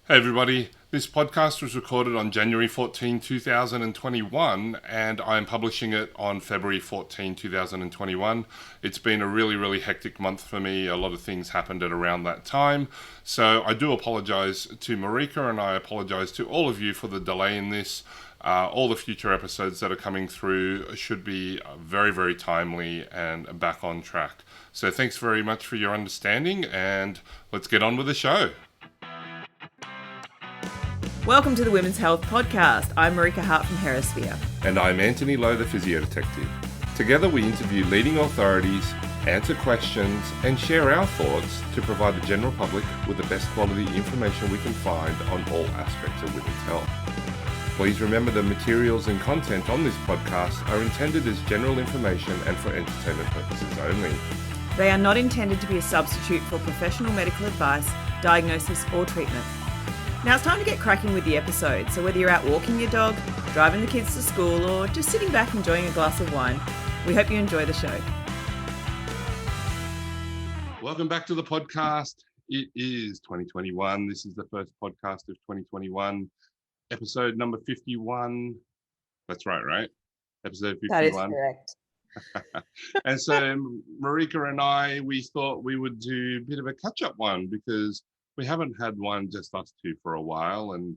Hey everybody, this podcast was recorded on January 14, 2021, and I'm publishing it on February 14, 2021. It's been a really hectic month for me. A lot of things happened at around that time. So I do apologize to Marika, and I apologize to all of you for the delay in this. All the future episodes that are coming through should be very timely and back on track. So thanks very much for your understanding, and let's get on with the show. Welcome to the Women's Health Podcast. I'm Marika Hart from Herasphere. And I'm Antony Lowe, the physio detective. Together we interview leading authorities, answer questions, and share our thoughts to provide the general public with the best quality information we can find on all aspects of women's health. Please remember the materials and content on this podcast are intended as general information and for entertainment purposes only. They are not intended to be a substitute for professional medical advice, diagnosis, or treatment. Now it's time to get cracking with the episode. So whether you're out walking your dog, driving the kids to school, or just sitting back enjoying a glass of wine, we hope you enjoy the show. Welcome back to the podcast. It is 2021. This is the first podcast of 2021, episode number 51. That's right? Episode 51. That is correct. And so Marika and I, we thought we would do a bit of a catch-up one because we haven't had one just us two for a while, and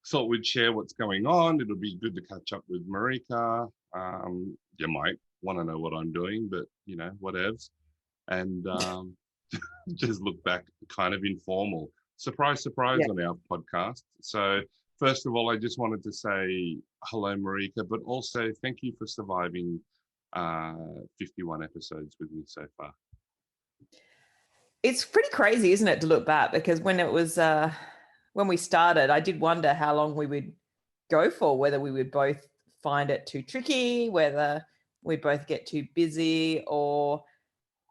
thought we'd share what's going on. It'll be good to catch up with Marika. You might want to know what I'm doing, but whatevs. And just look back, kind of informal. Surprise, Yeah. on our podcast. So first of all, I just wanted to say hello, Marika, but also thank you for surviving 51 episodes with me so far. It's pretty crazy, isn't it, to look back? Because when it was when we started, I did wonder how long we would go for, whether we would both find it too tricky, whether we both get too busy, or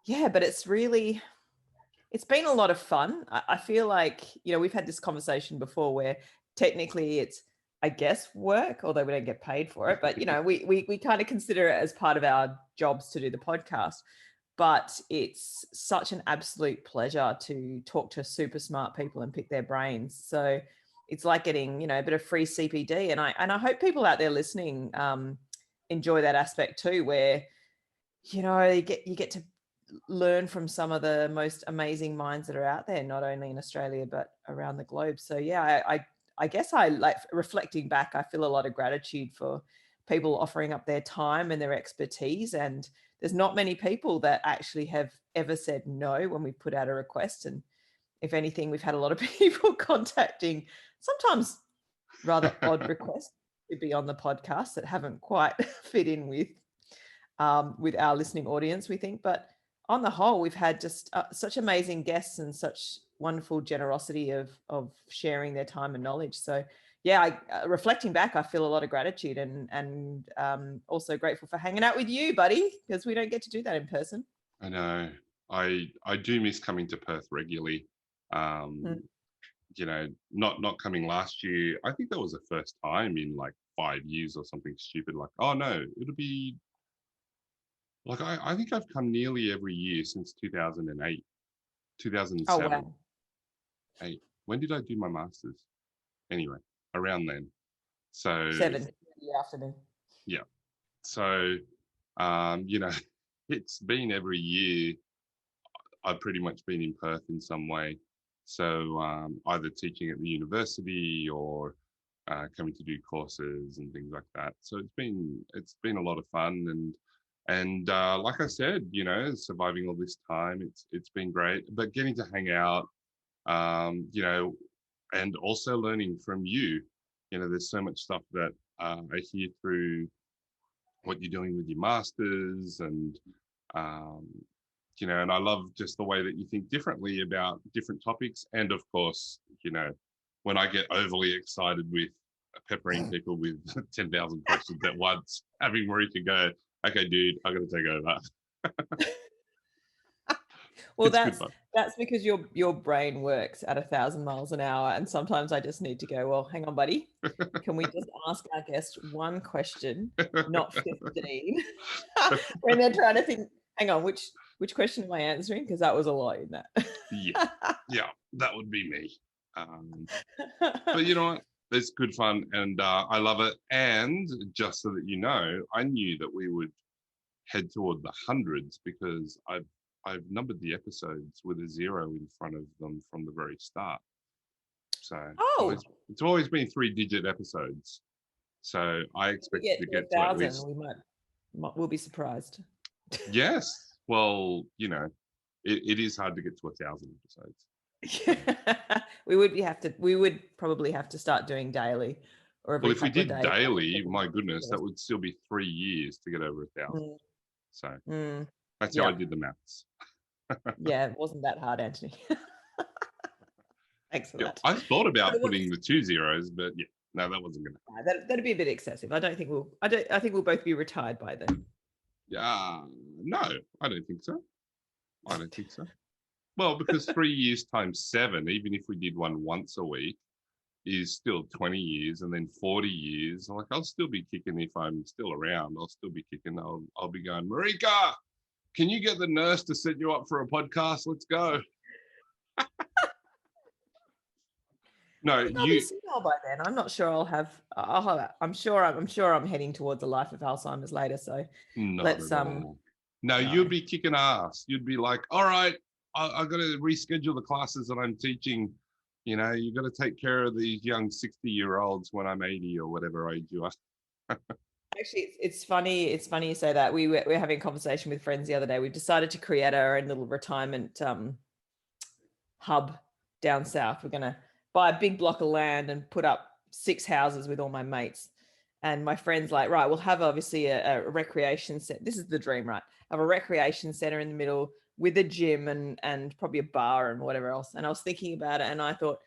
but it's been a lot of fun. I feel like, we've had this conversation before where technically it's, I guess, work, although we don't get paid for it, but we kind of consider it as part of our jobs to do the podcast. But it's such an absolute pleasure to talk to super smart people and pick their brains. So it's like getting, a bit of free CPD. And I hope people out there listening enjoy that aspect too, where, you get to learn from some of the most amazing minds that are out there, not only in Australia, but around the globe. So I guess I like reflecting back, I feel a lot of gratitude for people offering up their time and their expertise. And there's not many people that actually have ever said no when we put out a request. And if anything, we've had a lot of people contacting sometimes rather odd requests to be on the podcast that haven't quite fit in with our listening audience, we think. But on the whole, we've had just such amazing guests and such wonderful generosity of sharing their time and knowledge. So reflecting back, I feel a lot of gratitude and also grateful for hanging out with you, buddy, because we don't get to do that in person. I know. I do miss coming to Perth regularly. Not coming last year. I think that was the first time in like 5 years or something stupid. Like, oh no, it'll be like I think I've come nearly every year since 2008, 2007. Oh wow. Hey, when did I do my masters? Anyway, around then. So 7 after me. Yeah. So it's been every year I've pretty much been in Perth in some way. So either teaching at the university or coming to do courses and things like that. So it's been a lot of fun, and like I said, surviving all this time, it's been great. But getting to hang out, and also learning from you. There's so much stuff that I hear through what you're doing with your masters, and and I love just the way that you think differently about different topics. And of course, when I get overly excited with peppering people with 10,000 questions at once, having Marika go, okay, dude, I got to take over. Well, that's because your brain works at 1,000 miles an hour, and sometimes I just need to go, well, hang on, buddy. Can we just ask our guest one question, not 15? When they're trying to think, hang on, which question am I answering? Because that was a lot in that. Yeah, that would be me. But you know what? It's good fun, and I love it. And just so that you know, I knew that we would head toward the hundreds because I've numbered the episodes with a 0 in front of them from the very start. So Oh, it's always been 3-digit episodes. So I if we expected get to to get to at 1,000, least we'll be surprised. yes. Well, you know, it is hard to get to 1,000 episodes. We would probably have to start doing daily or Well, every if we couple of did days. daily, my goodness, that would still be 3 years to get over 1,000. Mm, So mm, that's how I yeah, did the maths. yeah, it wasn't that hard, Anthony. Thanks for Yeah, that. I thought about So putting the 2 zeros, but yeah, no, that wasn't gonna happen. that'd be a bit excessive. I don't think we'll. I think we'll both be retired by then. Yeah, no, I don't think so. I don't think so. Well, because 3 years times 7, even if we did one once a week, is still 20 years, and then 40 years. Like I'll still be kicking if I'm still around. I'll still be kicking. I'll be going, Marika, can you get the nurse to set you up for a podcast? Let's go. No, I think I'll be senile by then. I'm not sure I'll have. I'm sure. I'm sure I'm heading towards a life of Alzheimer's later. So not let's at all. No, no. you'd be kicking ass. You'd be like, all right, I got to reschedule the classes that I'm teaching. You know, you got to take care of these young 60-year-olds when I'm 80 or whatever age you are. Actually, it's funny. It's funny you say that. We were having a conversation with friends the other day. We've decided to create our own little retirement hub down south. We're going to buy a big block of land and put up 6 houses with all my mates. And my friend's like, right, we'll have obviously a recreation set. This is the dream, right? Have a recreation center in the middle with a gym and probably a bar and whatever else. And I was thinking about it and I thought,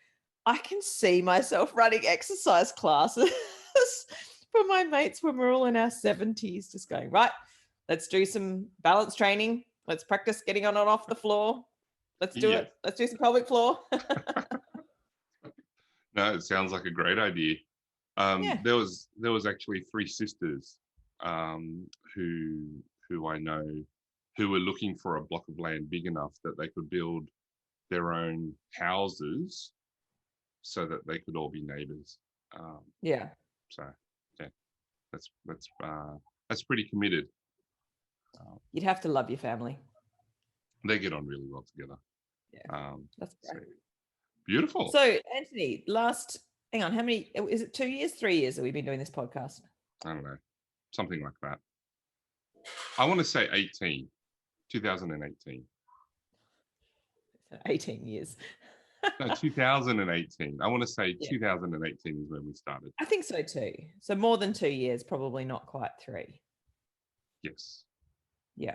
I can see myself running exercise classes for my mates when we're all in our 70s, just going, right, let's do some balance training. Let's practice getting on and off the floor. Let's do it. Let's do some pelvic floor. No, it sounds like a great idea. Yeah. There was actually 3 sisters who I know who were looking for a block of land big enough that they could build their own houses so that they could all be neighbors. Yeah. So yeah, that's pretty committed. You'd have to love your family. They get on really well together. Yeah. That's great. So, beautiful. So, Anthony, hang on, how many, is it 2 years, 3 years that we've been doing this podcast? I don't know, something like that. I want to say 2018. 18 years. No, 2018. I want to say 2018 is when we started. I think so too. So more than 2 years, probably not quite 3. Yes. Yeah.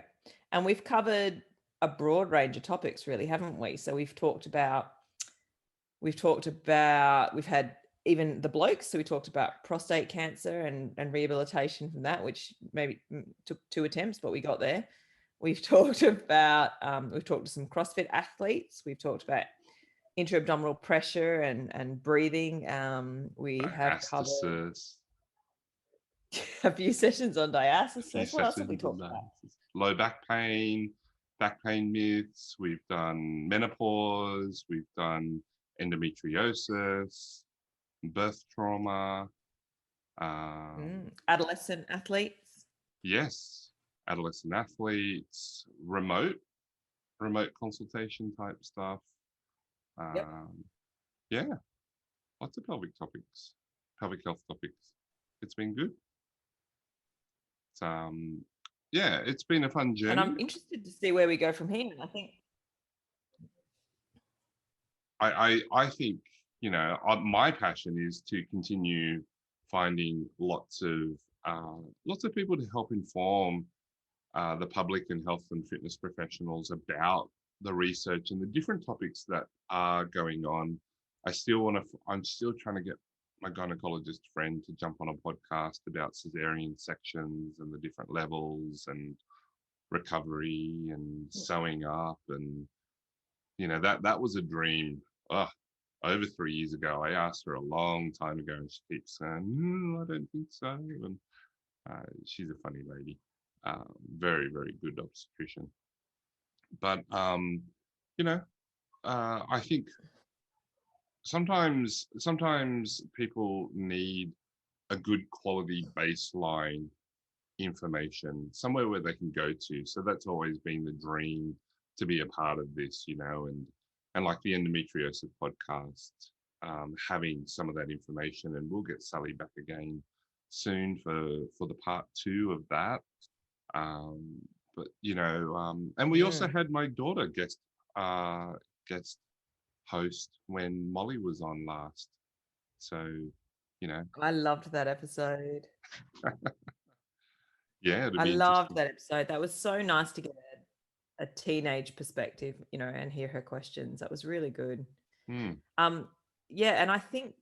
And we've covered a broad range of topics, really, haven't we? So we've had even the blokes. So we talked about prostate cancer and rehabilitation from that, which maybe took 2 attempts, but we got there. We've talked about, we've talked to some CrossFit athletes. We've talked about intra-abdominal pressure and breathing. We have covered a few sessions on diastasis. What else have we talked about? Low back pain myths. We've done menopause. We've done endometriosis, birth trauma. Adolescent athletes. Yes, adolescent athletes. Remote consultation type stuff. Yep. Yeah, lots of pelvic health topics. It's been good. Yeah, it's been a fun journey. And I'm interested to see where we go from here. I think, you know, my passion is to continue finding lots of people to help inform the public and health and fitness professionals about the research and the different topics that are going on. I'm still trying to get my gynecologist friend to jump on a podcast about cesarean sections and the different levels and recovery and sewing up. And, you know, that was a dream. Over 3 years ago. I asked her a long time ago and she keeps saying, no, I don't think so. And she's a funny lady. Very, very good obstetrician. But, you know, I think sometimes people need a good quality baseline information, somewhere where they can go to. So that's always been the dream, to be a part of this, and like the endometriosis podcast, having some of that information, and we'll get Sally back again soon for the part two of that. Um, but and we also Mm. had my daughter guest host when Molly was on last. So, you know, I loved that episode. yeah, it'd I be loved interesting. that episode. That was so nice to get a teenage perspective, and hear her questions. That was really good. Hmm. Um, yeah, and I think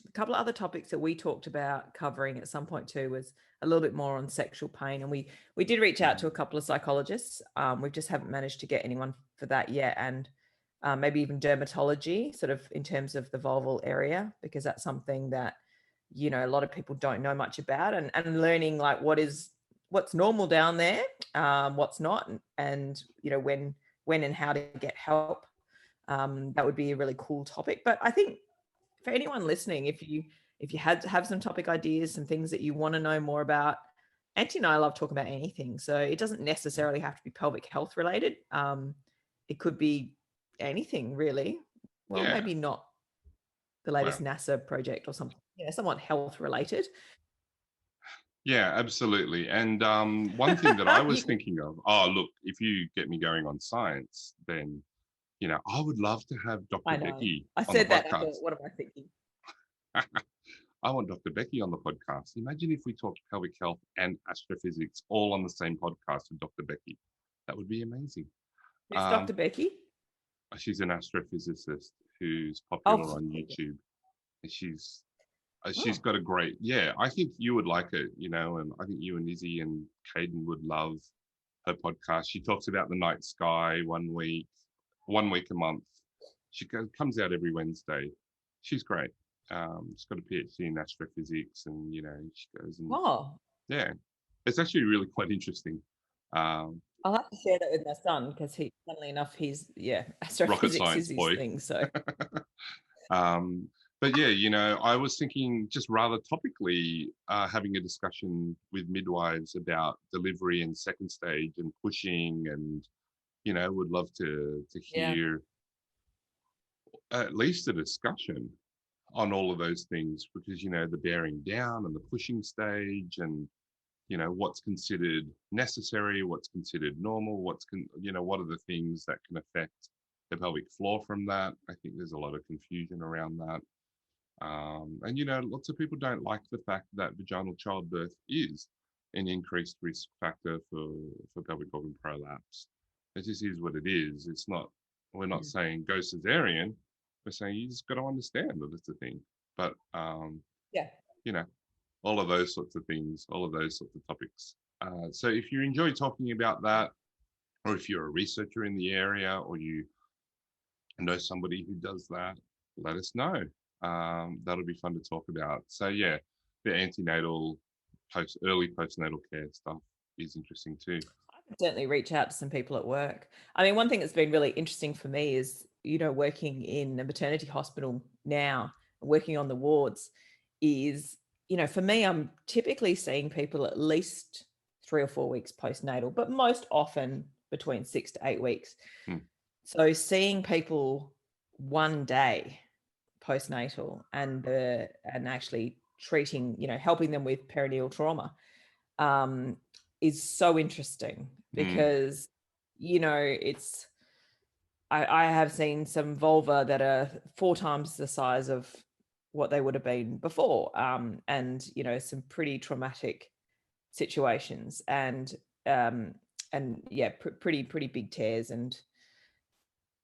a couple of other topics that we talked about covering at some point too was a little bit more on sexual pain, and we did reach out to a couple of psychologists. We just haven't managed to get anyone for that yet, and maybe even dermatology, sort of in terms of the vulval area, because that's something that a lot of people don't know much about, and learning like what's normal down there, what's not, and when and how to get help. That would be a really cool topic. But I think for anyone listening, if you have some topic ideas, some things that you want to know more about, Auntie and I love talking about anything. So it doesn't necessarily have to be pelvic health related. It could be anything really. Well, Yeah. maybe not the latest Well, NASA project or something, somewhat health related. yeah, absolutely. And one thing that I was You, thinking of, oh, look, if you get me going on science, then, I would love to have Dr. I know. Becky I on the said that. I thought, podcast. what am I thinking? I want Dr. Becky on the podcast. Imagine if we talked pelvic health and astrophysics all on the same podcast with Dr. Becky. That would be amazing. Who's Um, Dr. Becky? she's an astrophysicist who's popular Oh, on YouTube. And she's oh, got a great, yeah, I think you would like it, and I think you and Izzy and Caden would love her podcast. She talks about the night sky 1 week a month. Comes out every Wednesday. She's great. She's got a PhD in astrophysics, and she goes, and oh. yeah, it's actually really quite interesting. Um, I'll have to share that with my son because funnily enough, rocket astrophysics is science his boy. thing. So um, but yeah, I was thinking just rather topically, having a discussion with midwives about delivery and second stage and pushing, and would love to yeah, hear at least a discussion on all of those things, because the bearing down and the pushing stage, and what's considered necessary, what's considered normal, what are the things that can affect the pelvic floor from that. I think there's a lot of confusion around that. And lots of people don't like the fact that vaginal childbirth is an increased risk factor for pelvic organ prolapse. It just is what it is. It's not. We're not mm, saying go cesarean. We're saying you just got to understand that it's a thing. But yeah, you know, all of those sorts of things, all of those sorts of topics. So if you enjoy talking about that, or if you're a researcher in the area, or you know somebody who does that, let us know. That'll be fun to talk about. So yeah, the antenatal, early postnatal care stuff is interesting too. I can certainly reach out to some people at work. I mean, one thing that's been really interesting for me is working in a maternity hospital now, working on the wards, is for me, I'm typically seeing people at least 3 or 4 weeks postnatal, but most often between 6 to 8 weeks. Hmm. So seeing people one day postnatal and actually treating, helping them with perineal trauma, um, is so interesting Hmm. because, it's I have seen some vulva that are 4 times the size of what they would have been before, and some pretty traumatic situations, um, and yeah, pretty big tears, and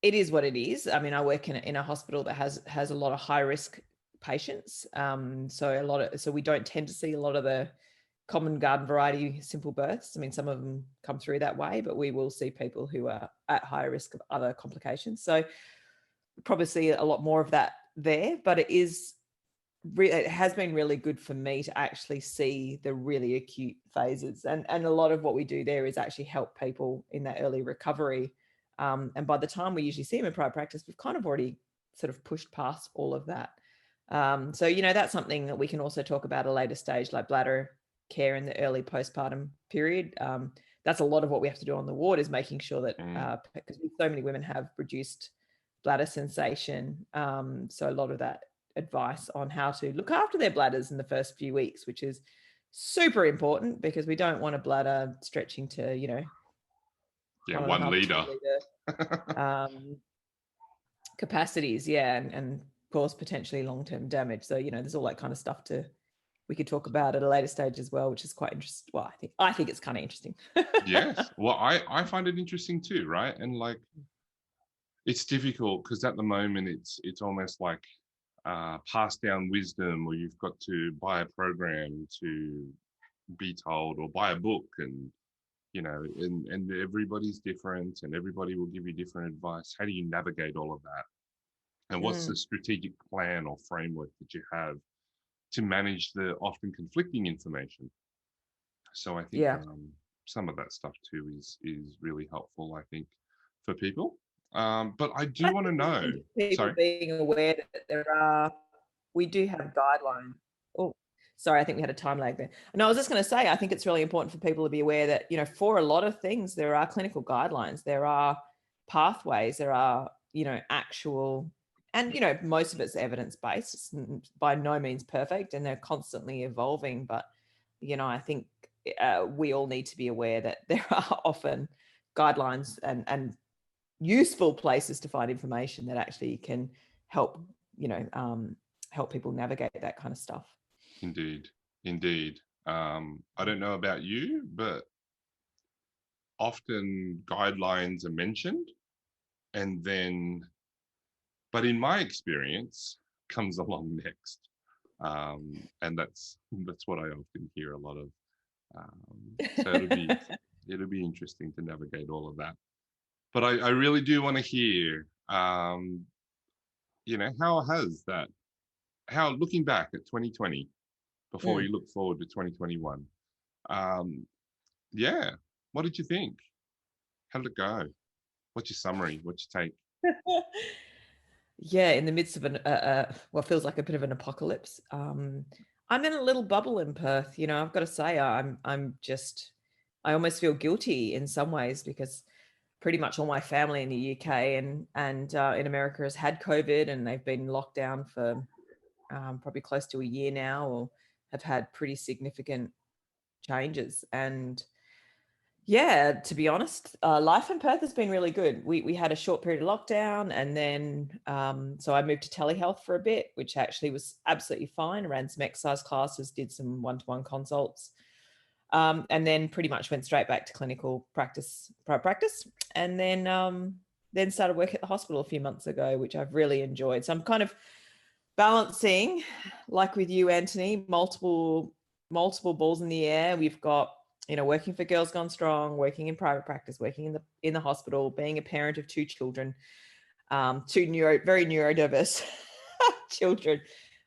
it is what it is. I mean, I work in a hospital that has a lot of high risk patients. So we don't tend to see a lot of the common garden variety simple births. I mean, some of them come through that way, but we will see people who are at higher risk of other complications. So we probably see a lot more of that there, but it has been really good for me to actually see the really acute phases. And a lot of what we do there is actually help people in that early recovery. And by the time we usually see them in private practice, we've kind of already sort of pushed past all of that. So, that's something that we can also talk about at a later stage, like bladder care in the early postpartum period. That's a lot of what we have to do on the ward, is making sure that, because so many women have reduced bladder sensation. So a lot of that advice on how to look after their bladders in the first few weeks, which is super important, because we don't want a bladder stretching to, 1 liter. 2 liter capacities, and cause potentially long-term damage. So, there's all that kind of stuff we could talk about at a later stage as well, which is quite interesting. Well, I think it's kind of interesting. Yes. Well, I find it interesting too, right? And like, it's difficult because at the moment it's almost like passed down wisdom, or you've got to buy a program to be told, or buy a book, and and everybody's different, and everybody will give you different advice. How do you navigate all of that? And what's the strategic plan or framework that you have to manage the often conflicting information? So I think some of that stuff too is really helpful, I think, for people. But I do want to know. People being aware that we do have guidelines. Oh, sorry, I think we had a time lag there. No, I was just going to say, I think it's really important for people to be aware that, for a lot of things, there are clinical guidelines, there are pathways, there are, actual, and, most of it's evidence-based. It's by no means perfect, and they're constantly evolving. But, I think we all need to be aware that there are often guidelines and useful places to find information that actually can help, help people navigate that kind of stuff. Indeed. I don't know about you, but often guidelines are mentioned, and then, but in my experience, comes along next, and that's what I often hear a lot of. So it'll be interesting to navigate all of that. But I really do want to hear, how looking back at 2020, before we look forward to 2021, what did you think? How did it go? What's your summary? What's your take? Yeah, in the midst of what feels like a bit of an apocalypse. I'm in a little bubble in Perth. I've got to say, I almost feel guilty in some ways, because pretty much all my family in the UK and in America has had COVID, and they've been locked down for probably close to a year now, or have had pretty significant changes. And yeah, to be honest, life in Perth has been really good. We had a short period of lockdown, and then so I moved to telehealth for a bit, which actually was absolutely fine. I ran some exercise classes, did some one-to-one consults, and then pretty much went straight back to clinical practice, and then started work at the hospital a few months ago, which I've really enjoyed. So I'm kind of balancing, like with you, Antony, multiple balls in the air. We've got, working for Girls Gone Strong, working in private practice, working in the hospital, being a parent of 2 children, very neurodiverse children.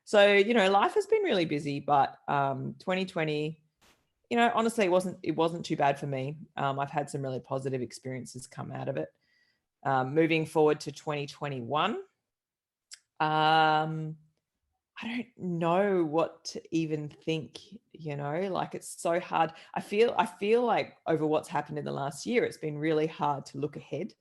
So, life has been really busy, but 2020, honestly, it wasn't too bad for me. I've had some really positive experiences come out of it. Moving forward to 2021, I don't know what to even think, like, it's so hard. I feel like over what's happened in the last year, it's been really hard to look ahead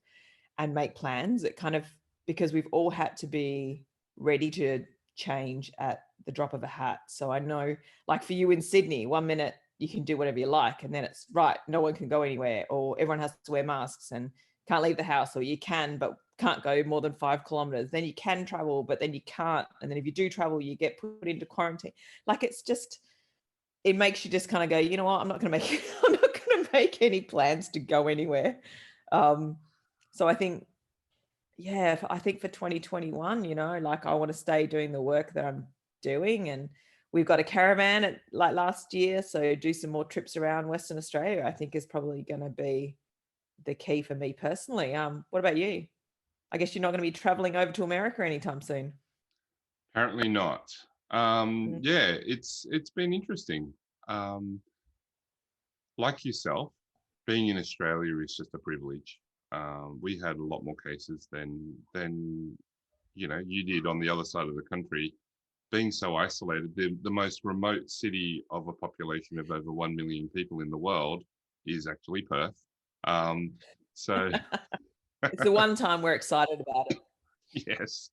and make plans. It kind of, because we've all had to be ready to change at the drop of a hat. So I know, like for you in Sydney, 1 minute you can do whatever you like, and then it's right, no one can go anywhere, or everyone has to wear masks and can't leave the house, or you can but can't go more than 5 kilometers. Then you can travel, but then you can't, and then if you do travel, you get put into quarantine. Like, it makes you just kind of go, you know what, I'm not going to make any plans to go anywhere. So I think for 2021, like, I want to stay doing the work that I'm doing, and we've got a caravan like last year, so do some more trips around Western Australia, I think, is probably going to be the key for me personally. What about you? I guess you're not going to be traveling over to America anytime soon. Apparently not. Yeah, it's been interesting. Like yourself, being in Australia is just a privilege. We had a lot more cases than you did on the other side of the country, being so isolated. The most remote city of a population of over 1 million people in the world is actually Perth. So It's the one time we're excited about it. yes.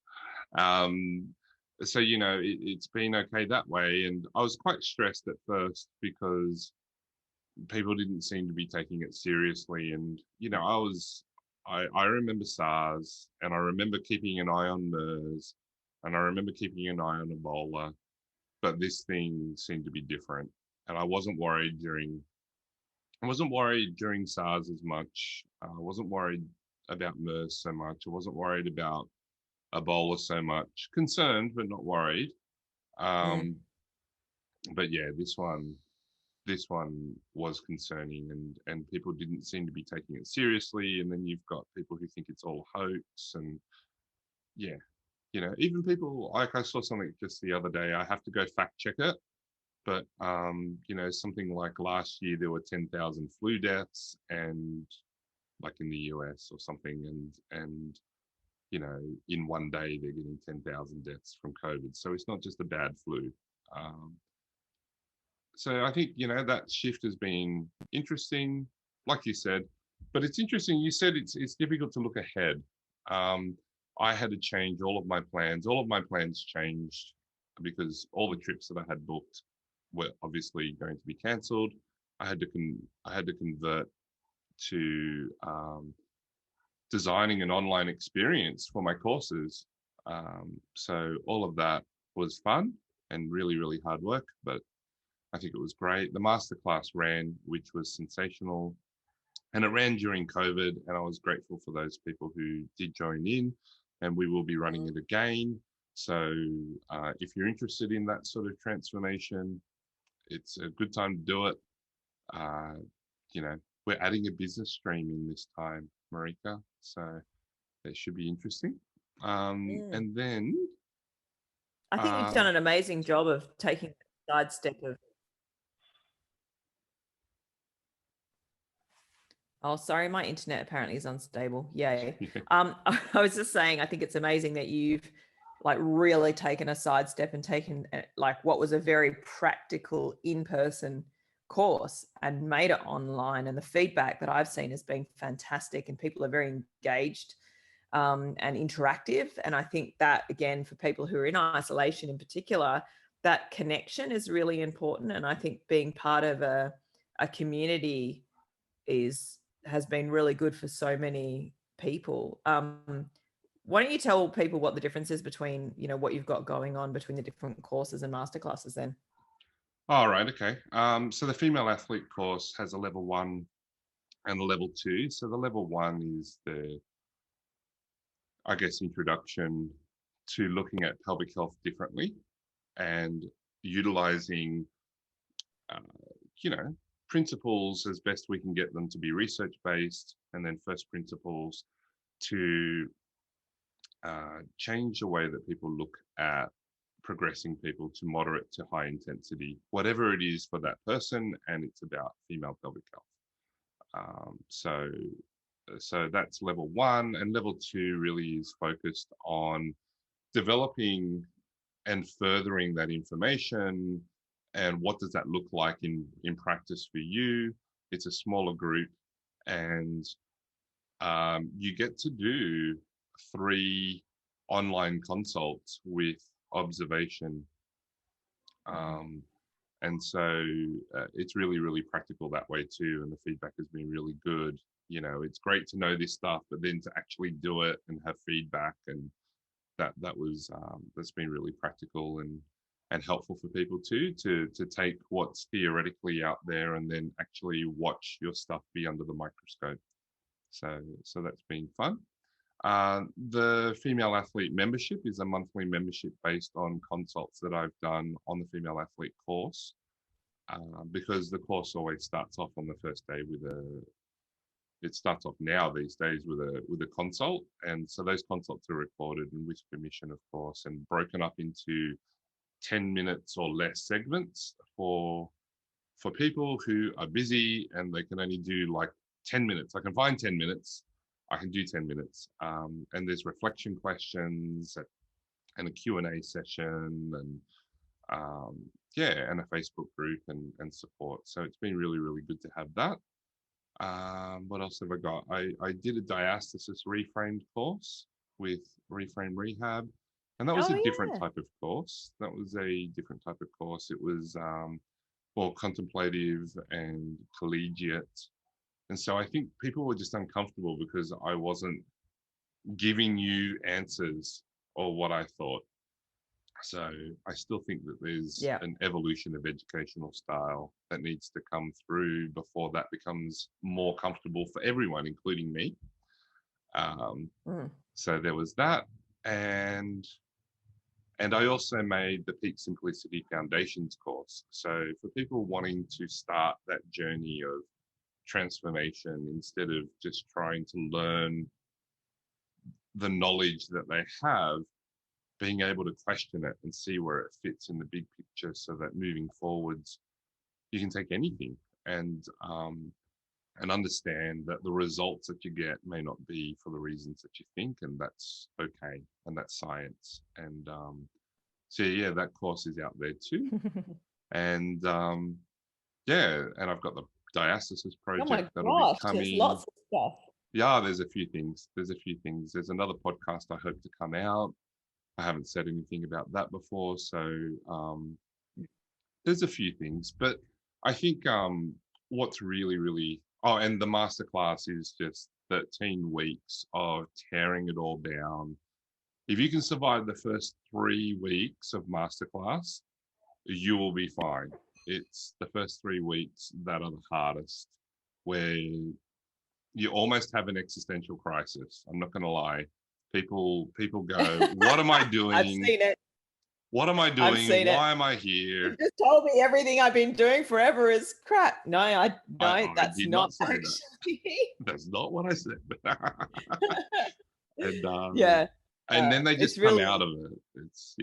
So it's been okay that way, and I was quite stressed at first because people didn't seem to be taking it seriously. And I remember SARS, and I remember keeping an eye on MERS, and I remember keeping an eye on Ebola, but this thing seemed to be different. And I wasn't worried during SARS as much. I wasn't worried about MERS so much. I wasn't worried about Ebola so much. Concerned, but not worried. Mm. Um, but yeah, this one was concerning, and people didn't seem to be taking it seriously. And then you've got people who think it's all hoax, and yeah, even people like, I saw something just the other day. I have to go fact check it, but something like last year there were 10,000 flu deaths, and like in the US or something, and in one day they're getting 10,000 deaths from COVID. So it's not just a bad flu. Um, so I think that shift has been interesting, like you said. But it's interesting. You said it's difficult to look ahead. Um, I had to change all of my plans. All of my plans changed because all the trips that I had booked were obviously going to be cancelled. I had to convert to designing an online experience for my courses. So all of that was fun and really, really hard work, but I think it was great. The masterclass ran, which was sensational, and it ran during COVID, and I was grateful for those people who did join in, and we will be running it again. So if you're interested in that sort of transformation, it's a good time to do it. Uh, we're adding a business stream in this time, Marika, so that should be interesting. Mm. And then, I think you've done an amazing job of taking the sidestep of. Oh, sorry, my internet apparently is unstable. Yay. I was just saying, I think it's amazing that you've like really taken a sidestep and taken like what was a very practical in-person course and made it online. And the feedback that I've seen has been fantastic, and people are very engaged and interactive. And I think that, again, for people who are in isolation in particular, that connection is really important. And I think being part of a community has been really good for so many people. Why don't you tell people what the difference is between, what you've got going on between the different courses and masterclasses then? all right, okay. So the female athlete course has a level 1 and a level 2. So the level 1 is the, I guess, introduction to looking at pelvic health differently and utilizing, uh, you know, principles as best we can get them to be research based, and then first principles to change the way that people look at progressing people to moderate to high intensity, whatever it is for that person, and it's about female pelvic health. So that's level 1, and level 2 really is focused on developing and furthering that information, and what does that look like in practice for you. It's a smaller group, and you get to do 3 online consults with observation. Um, and so it's really, really practical that way too. And the feedback has been really good. It's great to know this stuff, but then to actually do it and have feedback, and that's been really practical and helpful for people too, to take what's theoretically out there and then actually watch your stuff be under the microscope. So that's been fun. The female athlete membership is a monthly membership based on consults that I've done on the female athlete course, because the course always starts off on the first day it starts off now these days with a consult. And so those consults are recorded, and with permission, of course, and broken up into 10 minutes or less segments for people who are busy and they can only do like 10 minutes. I can find 10 minutes. I can do 10 minutes. And there's reflection questions and a Q&A session and and a Facebook group and support. So it's been really, really good to have that. What else have I got? I did a diastasis reframed course with Reframe Rehab, and that was a different type of course. That was a different type of course. It was more contemplative and collegiate. And so I think people were just uncomfortable because I wasn't giving you answers or what I thought. So I still think that there's an evolution of educational style that needs to come through before that becomes more comfortable for everyone, including me. So there was that. And I also made the Peak Simplicity Foundations course. So for people wanting to start that journey of transformation, instead of just trying to learn the knowledge that they have, being able to question it and see where it fits in the big picture, so that moving forwards, you can take anything and understand that the results that you get may not be for the reasons that you think, and that's okay, and that's science. And so yeah, that course is out there too. And and I've got the diastasis project that'll be coming. There's lots of stuff. Yeah, there's a few things. There's another podcast I hope to come out. I haven't said anything about that before, so there's a few things. But I think what's really, really and the masterclass is just 13 weeks of tearing it all down. If you can survive the first 3 weeks of masterclass, you will be fine. It's the first 3 weeks that are the hardest, where you almost have an existential crisis. I'm not going to lie. People go, what am I doing? I've seen it. What am I doing? Why am I here? You just told me everything I've been doing forever is crap. No, that's not actually. That's not what I said. And and then they just come really out of it. It's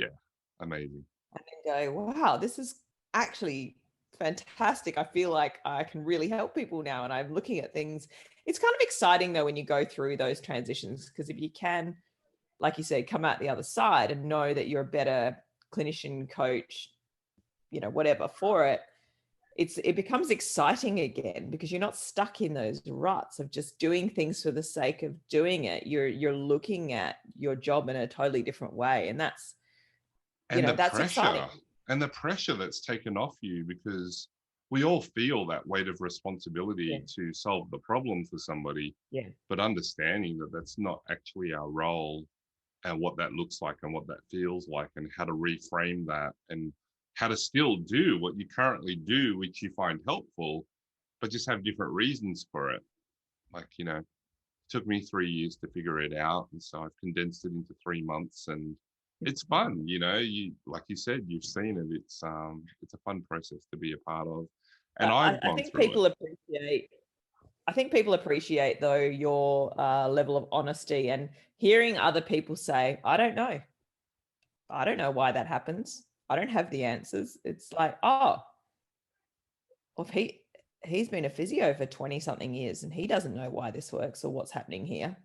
amazing. And then go, wow, this is actually fantastic. I feel like I can really help people now, and I'm looking at things. It's kind of exciting though when you go through those transitions, because if you can, like you said, come out the other side and know that you're a better clinician, coach, whatever for it, it becomes exciting again, because you're not stuck in those ruts of just doing things for the sake of doing it. You're looking at your job in a totally different way, and that's that's pressure, exciting. And the pressure that's taken off you, because we all feel that weight of responsibility to solve the problem for somebody, but understanding that that's not actually our role, and what that looks like and what that feels like, and how to reframe that, and how to still do what you currently do, which you find helpful, but just have different reasons for it. Like, it took me 3 years to figure it out. And so I've condensed it into 3 months, and it's fun. You, like you said, you've seen it. It's a fun process to be a part of. And I think people appreciate though your level of honesty, and hearing other people say, I don't know why that happens. I don't have the answers. It's like, well, if he's been a physio for 20 something years and he doesn't know why this works or what's happening here.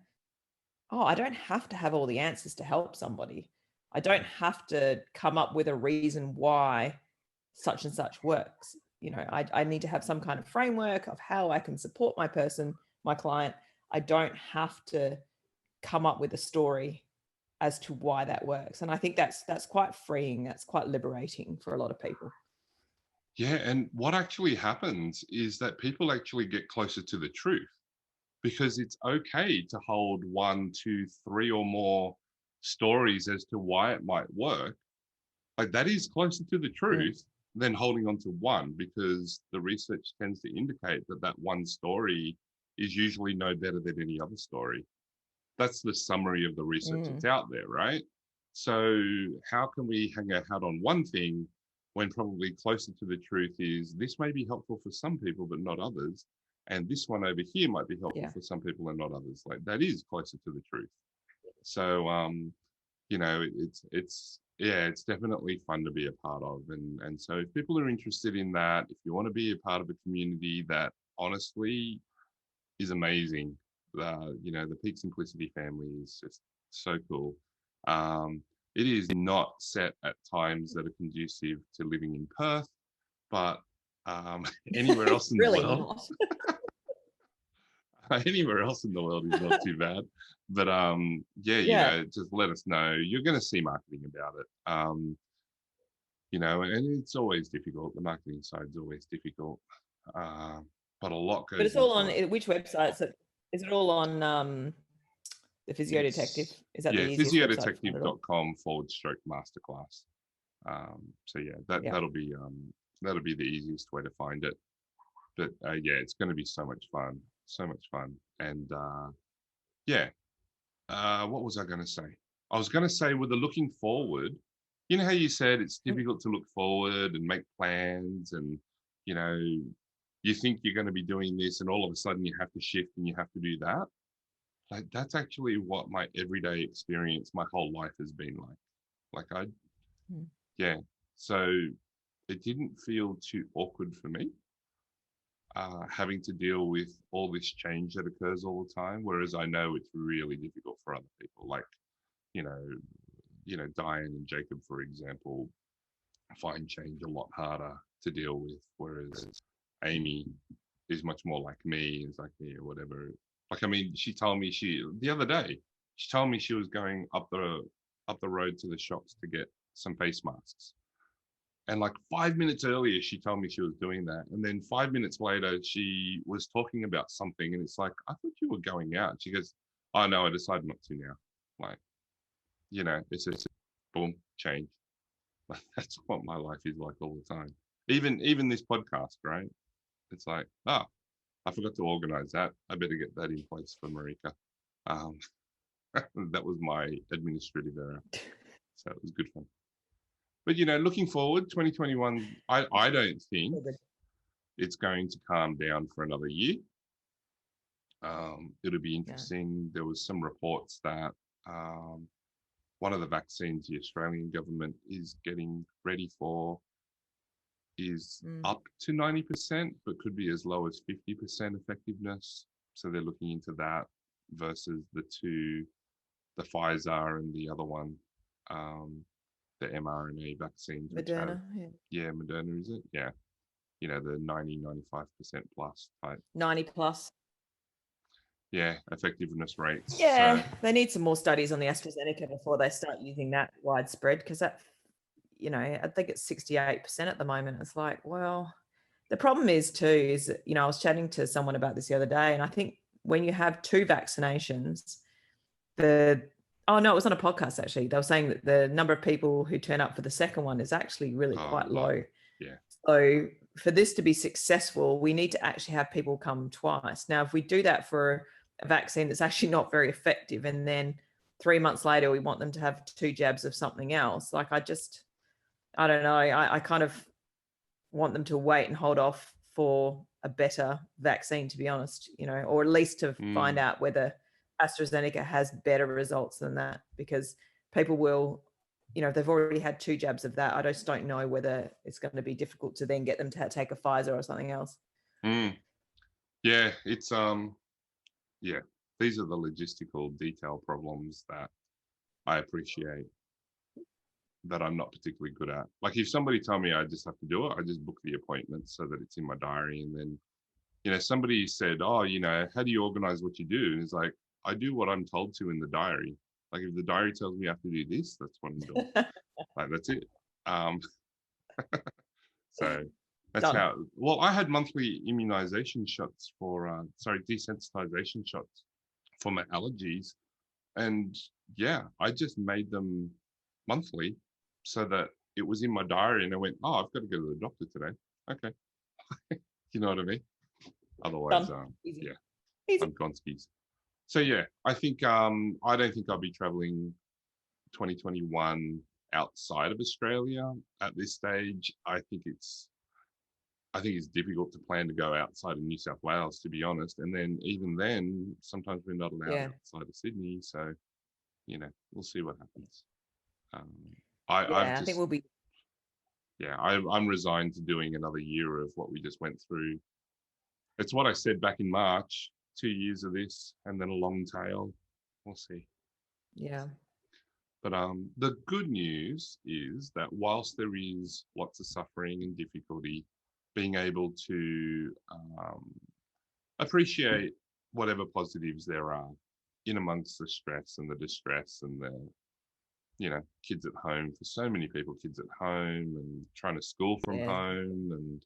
I don't have to have all the answers to help somebody. I don't have to come up with a reason why such and such works. I need to have some kind of framework of how I can support my person, my client. I don't have to come up with a story as to why that works. And I think that's quite freeing. That's quite liberating for a lot of people. Yeah. And what actually happens is that people actually get closer to the truth, because it's okay to hold 1, 2, 3 or more stories as to why it might work. Like, that is closer to the truth than holding on to one, because the research tends to indicate that one story is usually no better than any other story. That's the summary of the research that's out there, right? So how can we hang our hat on one thing when probably closer to the truth is this may be helpful for some people, but not others. And this one over here might be helpful for some people and not others. Like, that is closer to the truth. So, it's definitely fun to be a part of. And so if people are interested in that, if you want to be a part of a community that honestly is amazing, the Peak Simplicity family is just so cool. It is not set at times that are conducive to living in Perth, but anywhere else in the Really world, not. anywhere else in the world is not too bad. But Yeah. just let us know. You're going to see marketing about it. And it's always difficult. The marketing side is always difficult, but a lot But goes it's all into on it. which website? Is it all on the Physio Detective? It's Is that the easiest website to find it all? physiodetective.com/masterclass. So yeah, Yeah. that'll be the easiest way to find it. But yeah, it's going to be so much fun, and yeah. What was I going to say? I was going to say with the looking forward, you know how you said it's difficult to look forward and make plans, and you know, you think you're going to be doing this, and all of a sudden you have to shift and you have to do that. Like that's actually what my everyday experience, my whole life has been like. Mm. Yeah. So it didn't feel too awkward for me, having to deal with all this change that occurs all the time. Whereas I know it's really difficult for other people, like you know, Diane and Jacob, for example, find change a lot harder to deal with. Whereas Amy is much more like me. It's like, yeah, whatever. Like, I mean, she told me the other day, she told me she was going up the road to the shops to get some face masks. And like 5 minutes earlier, she told me she was doing that. And then 5 minutes later, she was talking about something. And it's like, I thought you were going out. She goes, oh, no, I decided not to now. Like, it's just boom, change. That's what my life is like all the time. Even this podcast, right? It's like, I forgot to organize that. I better get that in place for Marika. Um, that was my administrative error. So it was good fun. But looking forward, 2021, I don't think it's going to calm down for another year. It'll be interesting. There was some reports that one of the vaccines the Australian government is getting ready for is up to 90%, but could be as low as 50% effectiveness. So they're looking into that versus the Pfizer and the other one, the mRNA vaccines. Moderna. Moderna, is it? Yeah. The 95% plus type. 90 plus. Yeah, effectiveness rates. Yeah, they need some more studies on the AstraZeneca before they start using that widespread, because that, I think it's 68% at the moment. It's like, well, the problem is that, I was chatting to someone about this the other day, and I think when you have 2 vaccinations, it was on a podcast actually. They were saying that the number of people who turn up for the second one is actually really quite low. Yeah. So for this to be successful, we need to actually have people come twice. Now, if we do that for a vaccine that's actually not very effective, and then 3 months later we want them to have 2 jabs of something else, like I don't know. I kind of want them to wait and hold off for a better vaccine, to be honest, or at least to find out whether AstraZeneca has better results than that, because people will, if they've already had 2 jabs of that, I just don't know whether it's going to be difficult to then get them to take a Pfizer or something else. Yeah, it's these are the logistical detail problems that I appreciate that I'm not particularly good at. Like if somebody told me I just have to do it, I just book the appointment so that it's in my diary. And then, somebody said, oh, how do you organize what you do? And it's like, I do what I'm told to in the diary. Like if the diary tells me I have to do this, that's what I'm doing. Like that's it. So that's how. Well, I had monthly immunization shots desensitization shots for my allergies, and yeah, I just made them monthly so that it was in my diary, and I went, oh, I've got to go to the doctor today. Okay, you know what I mean? Otherwise, Easy. I'm Gonskis. So yeah, I think I don't think I'll be traveling 2021 outside of Australia at this stage. I think it's difficult to plan to go outside of New South Wales, to be honest. And then even then, sometimes we're not allowed outside of Sydney. So, we'll see what happens. I think we'll be. Yeah, I'm resigned to doing another year of what we just went through. It's what I said back in March. 2 years of this and then a long tail. We'll see. Yeah. But the good news is that whilst there is lots of suffering and difficulty, being able to appreciate whatever positives there are in amongst the stress and the distress and the, kids at home, for so many people, kids at home and trying to school from Yeah. home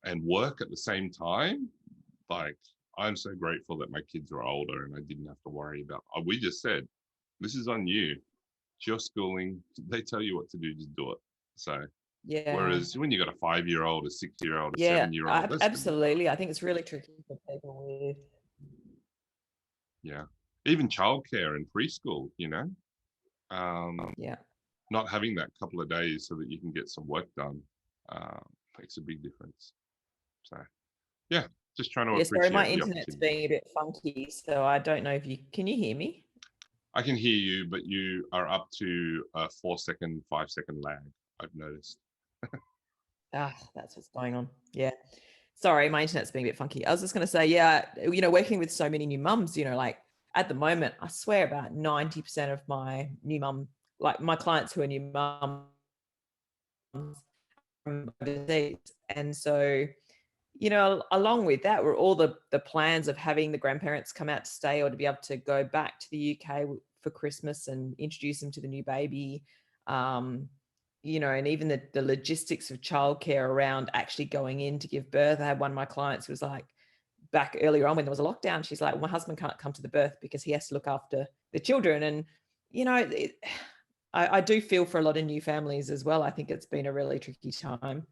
and work at the same time. Like, I'm so grateful that my kids are older and I didn't have to worry about, we just said, this is on you. It's your schooling. They tell you what to do, just do it. So, Yeah. whereas when you got a 5-year-old, a 6-year-old, a Yeah, 7-year-old, absolutely. I think it's really tricky for people with. Yeah, even childcare and preschool, Yeah. not having that couple of days so that you can get some work done makes a big difference. So, yeah, just trying to Yeah, sorry, my appreciate the internet's opportunity. being a bit funky, so I don't know if can you hear me? I can hear you, but you are up to a 4-second, 5-second lag, I've noticed. That's what's going on. Yeah. Sorry, my internet's being a bit funky. I was just going to say, yeah, working with so many new mums, like at the moment, I swear about 90% of my new mum, like my clients who are new mums from overseas. And so, along with that were all the plans of having the grandparents come out to stay or to be able to go back to the UK for Christmas and introduce them to the new baby. And even the logistics of childcare around actually going in to give birth. I had one of my clients who was like, back earlier on when there was a lockdown, she's like, well, my husband can't come to the birth because he has to look after the children. And, I do feel for a lot of new families as well. I think it's been a really tricky time,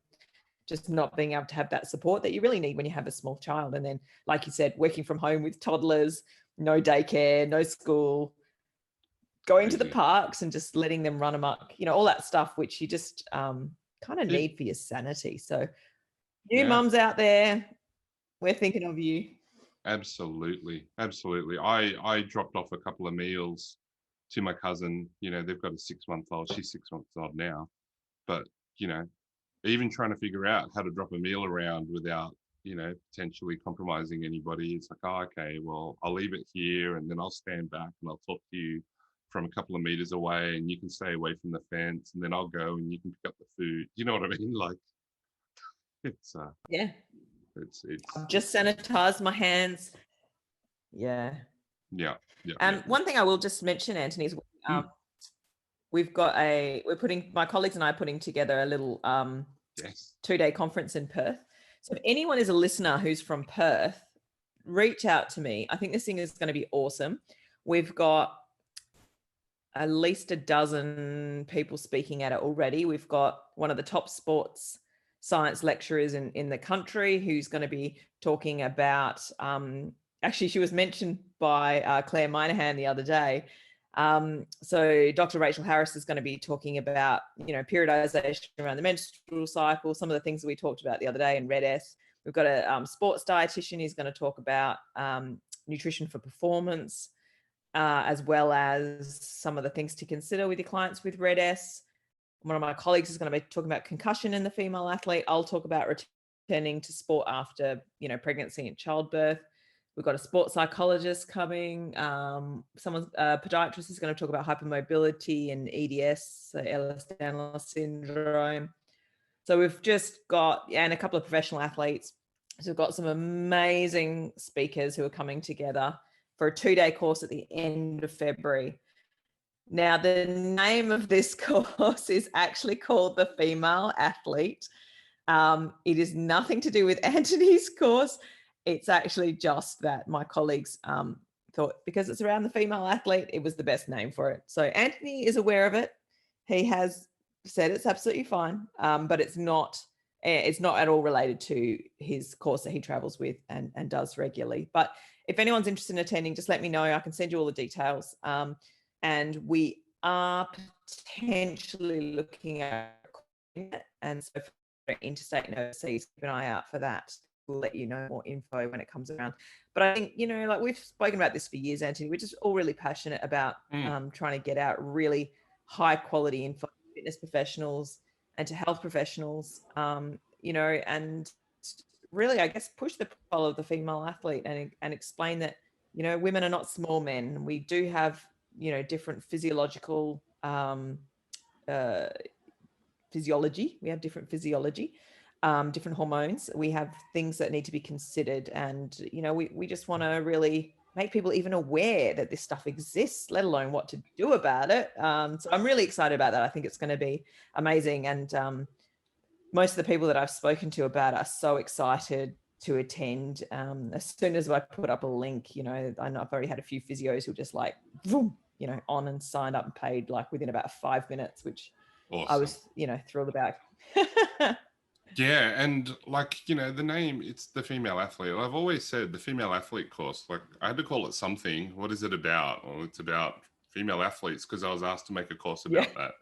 just not being able to have that support that you really need when you have a small child. And then, like you said, working from home with toddlers, no daycare, no school, going to the parks and just letting them run amok, all that stuff, which you just kind of need for your sanity. So new mums out there, we're thinking of you. Absolutely. I dropped off a couple of meals to my cousin. They've got a 6-month-old. She's 6 months old now. But, even trying to figure out how to drop a meal around without, potentially compromising anybody. It's like, oh, okay, well, I'll leave it here and then I'll stand back and I'll talk to you from a couple of meters away and you can stay away from the fence and then I'll go and you can pick up the food. You know what I mean? Like, it's I've just sanitized my hands. Yeah. One thing I will just mention, Antony, is my colleagues and I are putting together a little 2-day conference in Perth. So if anyone is a listener who's from Perth, reach out to me. I think this thing is going to be awesome. We've got at least a dozen people speaking at it already. We've got one of the top sports science lecturers in the country who's going to be talking about, actually she was mentioned by Claire Minahan the other day. So Dr. Rachel Harris is going to be talking about, periodization around the menstrual cycle, some of the things that we talked about the other day in Red S. We've got a sports dietitian who's going to talk about nutrition for performance, as well as some of the things to consider with your clients with Red S. One of my colleagues is going to be talking about concussion in the female athlete. I'll talk about returning to sport after, pregnancy and childbirth. We've got a sports psychologist coming. Podiatrist is going to talk about hypermobility and EDS, so Ehlers-Danlos syndrome. So we've just got, and a couple of professional athletes. So we've got some amazing speakers who are coming together for a 2-day course at the end of February. Now, the name of this course is actually called The Female Athlete. It is nothing to do with Antony's course. It's actually just that my colleagues thought, because it's around the female athlete, it was the best name for it. So Antony is aware of it. He has said it's absolutely fine, but it's not at all related to his course that he travels with and does regularly. But if anyone's interested in attending, just let me know. I can send you all the details. And we are potentially looking at it. And so for interstate and overseas, keep an eye out for that. We'll let you know more info when it comes around. But I think, like we've spoken about this for years, Antony, we're just all really passionate about trying to get out really high quality info to fitness professionals and to health professionals, and really, I guess, push the profile of the female athlete and explain that, you know, women are not small men. We do have, you know, different physiological physiology. We have different physiology, different hormones. We have things that need to be considered. And, you know, we just want to really make people even aware that this stuff exists, let alone what to do about it. So I'm really excited about that. I think it's going to be amazing. And most of the people that I've spoken to about it are so excited to attend. As soon as I put up a link, you know, I know I've already had a few physios who just like, boom, you know, on and signed up and paid like within about 5 minutes, which Awesome. I was, you know, thrilled about. Yeah, and like, you know, the name, it's the female athlete. I've always said the female athlete course, like I had to call it something. What is it about? Well, it's about female athletes because I was asked to make a course about that.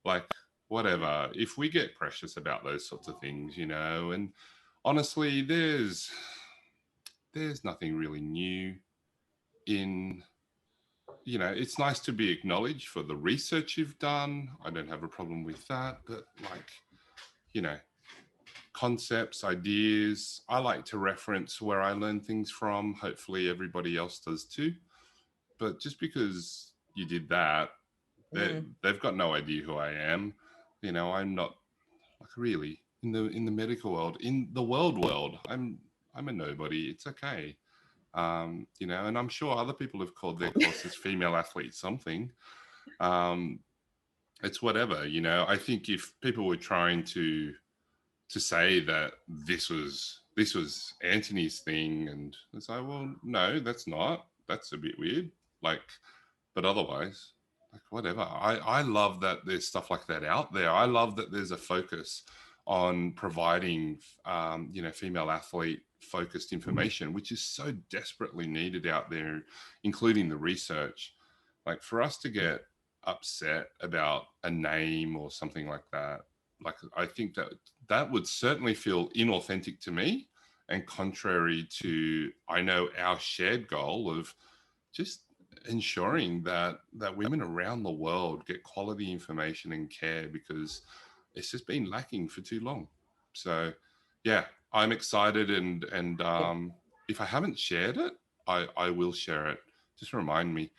Like, whatever. If we get precious about those sorts of things, you know, and honestly, there's nothing really new in, you know, it's nice to be acknowledged for the research you've done. I don't have a problem with that, but like, you know, concepts, ideas. I like to reference where I learn things from. Hopefully everybody else does too. But just because you did that, they've got no idea who I am. You know, I'm not like really in the medical world, in the world. I'm a nobody. It's okay. You know, and I'm sure other people have called their courses female athlete something. It's whatever, you know. I think if people were trying to say that this was Antony's thing, and it's like, well, no, that's not. That's a bit weird. Like, but otherwise, like whatever. I love that there's stuff like that out there. I love that there's a focus on providing, you know, female athlete focused information, which is so desperately needed out there, including the research. Like for us to get upset about a name or something like that, like I think that would certainly feel inauthentic to me and contrary to, I know, our shared goal of just ensuring that women around the world get quality information and care, because it's just been lacking for too long. So yeah, I'm excited, and if I haven't shared it, I will share it. Just remind me.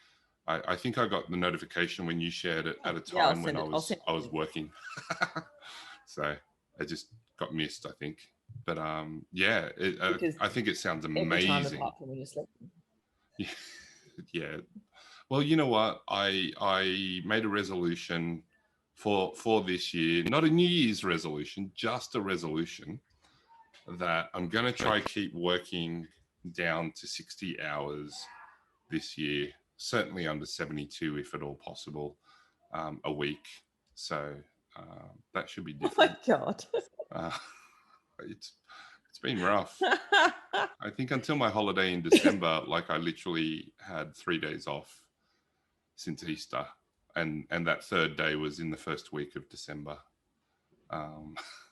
I think I got the notification when you shared it at a time when I was working. So I just got missed, I think. But yeah, I think it sounds amazing. Every time apart from when you're sleeping. Yeah. Well, you know what? I made a resolution for this year, not a New Year's resolution, just a resolution that I'm going to try keep working down to 60 hours this year, certainly under 72 if at all possible, a week. So that should be different. Oh my God. It's been rough. I think until my holiday in December, like I literally had 3 days off since Easter, and that third day was in the first week of December.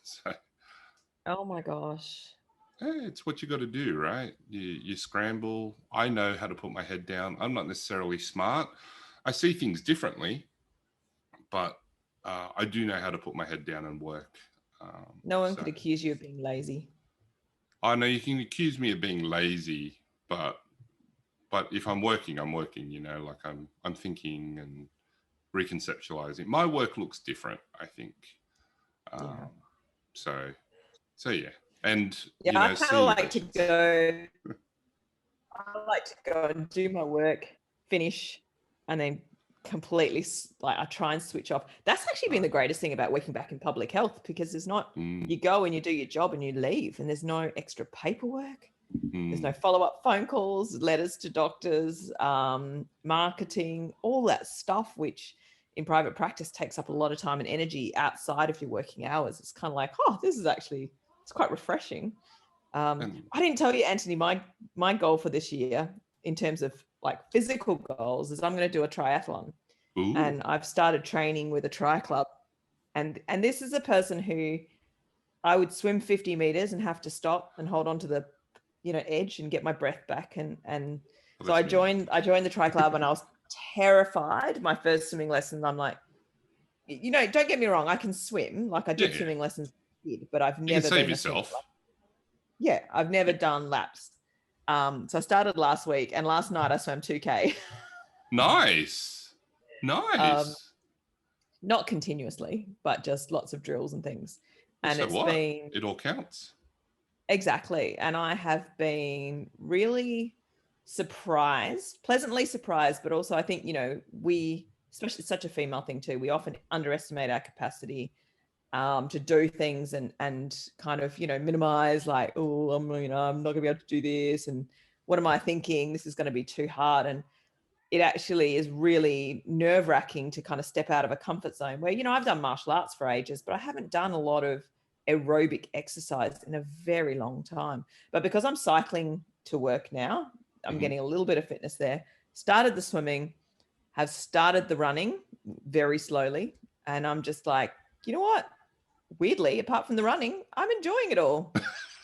So. Oh my gosh. It's what you got to do, right? You scramble. I know how to put my head down. I'm not necessarily smart. I see things differently, but I do know how to put my head down and work. No one could accuse you of being lazy. I know you can accuse me of being lazy, but if I'm working, I'm working. You know, like I'm thinking and reconceptualizing. My work looks different, I think. So yeah. And yeah, you know, I kind of like to go. I like to go and do my work, finish, and then completely, like, I try and switch off. That's actually been the greatest thing about working back in public health, because there's not, you go and you do your job and you leave, and there's no extra paperwork. There's no follow-up phone calls, letters to doctors, marketing, all that stuff, which in private practice takes up a lot of time and energy outside of your working hours. It's kind of like, oh, this is actually, it's quite refreshing. I didn't tell you, Antony, my goal for this year in terms of like physical goals is I'm going to do a triathlon. Ooh. And I've started training with a tri club. And this is a person who I would swim 50 meters and have to stop and hold on to the, you know, edge and get my breath back. And so I joined the tri club and I was terrified. My first swimming lesson, I'm like, you know, don't get me wrong, I can swim. Like I did swimming lessons, but I've never been yourself. Yeah, I've never done laps. So I started last week, and last night I swam 2K. Nice. um, Nice. not continuously, but just lots of drills and things. Well, And so it's what? been It all counts. exactly. And I have been really surprised, pleasantly surprised, but also I think, we, especially it's such a female thing too, we often underestimate our capacity to do things and kind of, minimize like, oh, I'm not gonna be able to do this. And what am I thinking? This is going to be too hard. And it actually is really nerve wracking to kind of step out of a comfort zone where, I've done martial arts for ages, but I haven't done a lot of aerobic exercise in a very long time. But because I'm cycling to work now, I'm getting a little bit of fitness there. Started the swimming, have started the running very slowly. And I'm just like, you know what? Weirdly, apart from the running, I'm enjoying it all.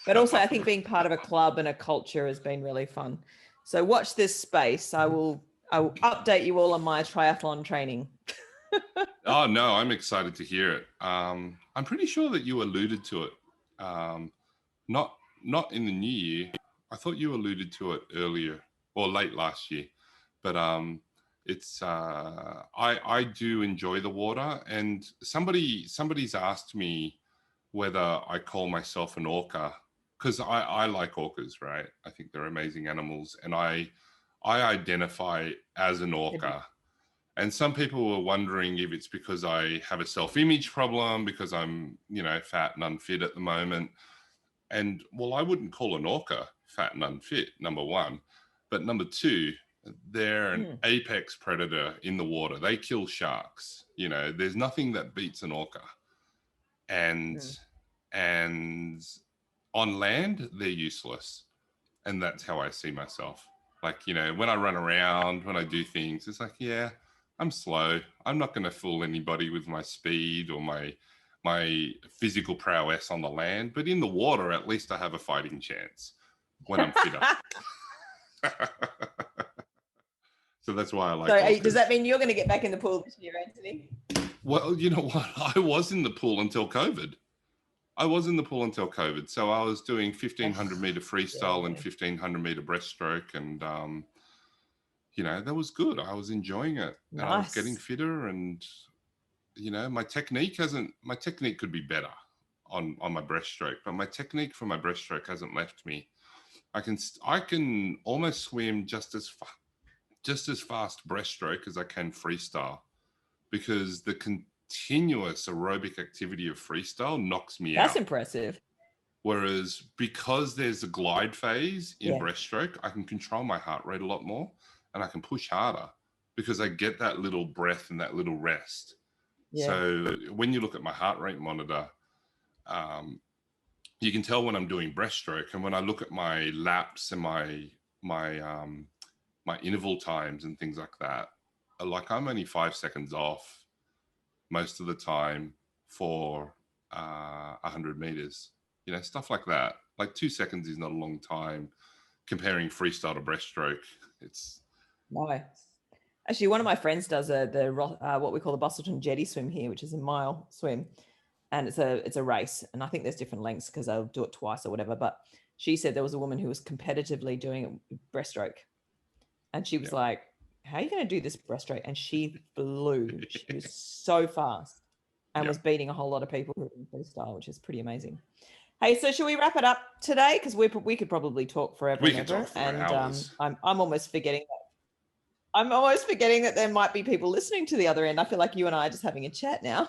But also, I think being part of a club and a culture has been really fun. So watch this space. I will update you all on my triathlon training. Oh no, I'm excited to hear it. I'm pretty sure that you alluded to it. Not not in the new year. I thought you alluded to it earlier or late last year. But it's I do enjoy the water, and somebody's asked me whether I call myself an orca, because I like orcas, right? I think they're amazing animals, and I identify as an orca. And some people were wondering if it's because I have a self-image problem, because I'm, fat and unfit at the moment. And well, I wouldn't call an orca fat and unfit, number one. But number two, they're an apex predator in the water. They kill sharks. There's nothing that beats an orca. And and on land, they're useless. And that's how I see myself. Like, when I run around, when I do things, it's like, yeah, I'm slow. I'm not going to fool anybody with my speed or my physical prowess on the land. But in the water, at least I have a fighting chance when I'm fitter. So that's why I like So does orcas. that mean you're going to get back in the pool this year, Anthony? Well, you know what? I was in the pool until COVID. So I was doing 1,500 meter freestyle and 1,500 meter breaststroke. And, that was good. I was enjoying it. Nice. And I was getting fitter. And, my technique could be better on my breaststroke. But my technique for my breaststroke hasn't left me. I can almost swim just as fast breaststroke as I can freestyle, because the continuous aerobic activity of freestyle knocks me out. That's impressive. Whereas because there's a glide phase in breaststroke, I can control my heart rate a lot more and I can push harder because I get that little breath and that little rest. Yeah. So when you look at my heart rate monitor, you can tell when I'm doing breaststroke, and when I look at my laps and my interval times and things like that, like I'm only 5 seconds off most of the time for 100 meters, stuff like that. Like 2 seconds is not a long time comparing freestyle to breaststroke. It's nice. Actually, one of my friends does what we call the Bustleton Jetty swim here, which is a mile swim, and it's a race. And I think there's different lengths because they'll do it twice or whatever. But she said there was a woman who was competitively doing it with breaststroke, and she was like, how are you going to do this breaststroke? And she flew. She was so fast and was beating a whole lot of people who were in freestyle, which is pretty amazing. Hey, so should we wrap it up today? Because we could probably talk forever and ever. Talk for hours. I'm almost forgetting that there might be people listening to the other end. I feel like you and I are just having a chat now.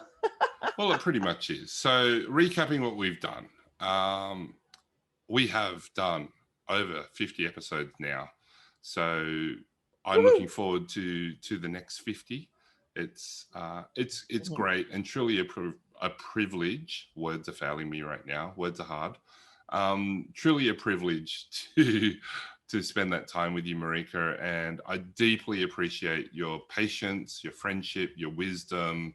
Well, it pretty much is. So recapping what we've done, we have done over 50 episodes now. So I'm looking forward to the next 50. It's great and truly a privilege. Words are failing me right now. Words are hard. Truly a privilege to spend that time with you, Marika. And I deeply appreciate your patience, your friendship, your wisdom.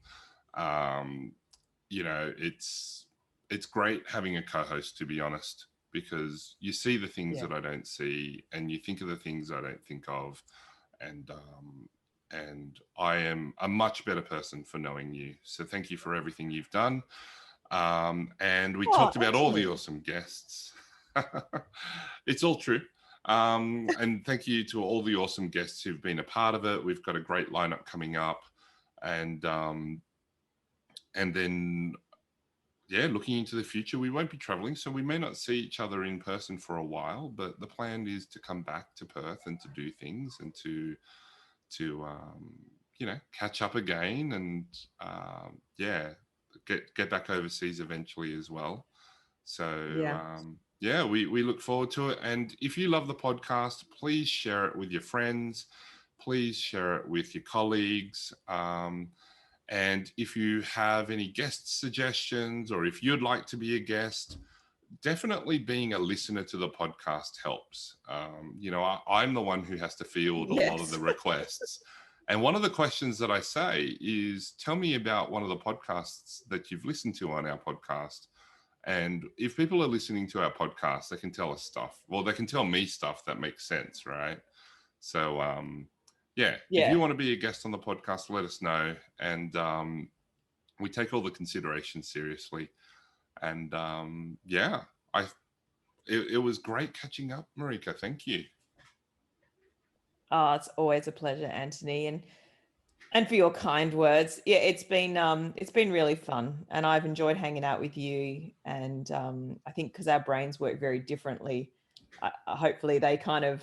It's great having a co-host, to be honest, because you see the things that I don't see, and you think of the things I don't think of. And I am a much better person for knowing you. So thank you for everything you've done. And we talked about all the awesome guests. It's all true. And thank you to all the awesome guests who've been a part of it. We've got a great lineup coming up, and then looking into the future, we won't be traveling, so we may not see each other in person for a while. But the plan is to come back to Perth and to do things and to catch up again, and get back overseas eventually as well. So we look forward to it. And if you love the podcast, please share it with your friends. Please share it with your colleagues. And if you have any guest suggestions, or if you'd like to be a guest, definitely being a listener to the podcast helps. I'm the one who has to field a lot of the requests. And one of the questions that I say is, tell me about one of the podcasts that you've listened to on our podcast. And if people are listening to our podcast, they can tell us stuff. Well, they can tell me stuff that makes sense, right? So, if you want to be a guest on the podcast, let us know. And we take all the considerations seriously. And it was great catching up, Marika. Thank you. Oh, it's always a pleasure, Anthony, and for your kind words. Yeah, it's been really fun, and I've enjoyed hanging out with you. And I think because our brains work very differently, hopefully they kind of,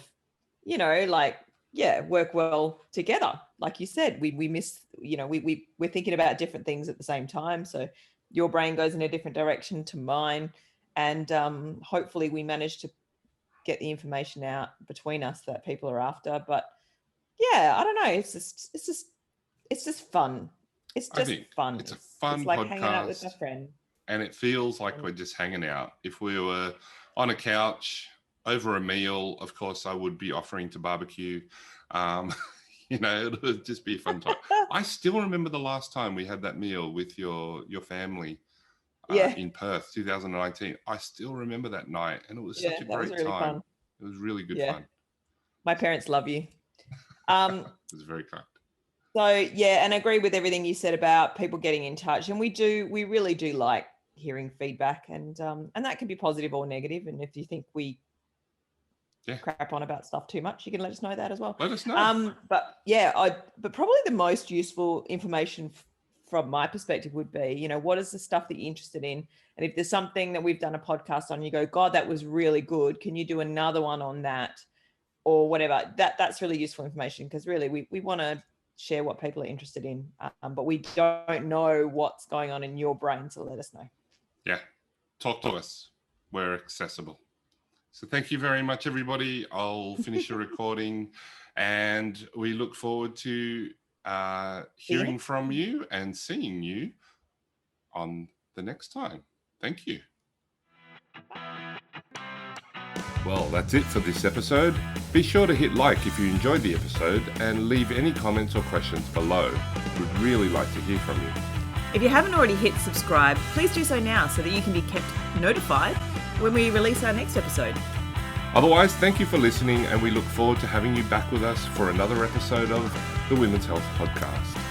work well together. Like you said, we miss, we're thinking about different things at the same time. So your brain goes in a different direction to mine, and hopefully we manage to get the information out between us that people are after. But I don't know, it's just fun. It's just fun. It's a fun like podcast, hanging out with a friend, and it feels like we're just hanging out. If we were on a couch over a meal, of course I would be offering to barbecue. It would just be a fun time. I still remember the last time we had that meal with your family in Perth, 2019. I still remember that night, and it was such a great time. Fun. It was really good fun. My parents love you. It was very kind. So and I agree with everything you said about people getting in touch, and we really do like hearing feedback, and that can be positive or negative. And if you think we crap on about stuff too much, you can let us know that as well. Let us know. But probably the most useful information from my perspective would be, what is the stuff that you're interested in? And if there's something that we've done a podcast on, you go, God, that was really good. Can you do another one on that? Or whatever. That's really useful information, because really we want to share what people are interested in. But we don't know what's going on in your brain, so let us know. Yeah. Talk to us. We're accessible. So thank you very much, everybody. I'll finish the recording, and we look forward to hearing from you and seeing you on the next time. Thank you. Well, that's it for this episode. Be sure to hit like if you enjoyed the episode, and leave any comments or questions below. We'd really like to hear from you. If you haven't already hit subscribe, please do so now so that you can be kept notified when we release our next episode. Otherwise, thank you for listening, and we look forward to having you back with us for another episode of the Women's Health Podcast.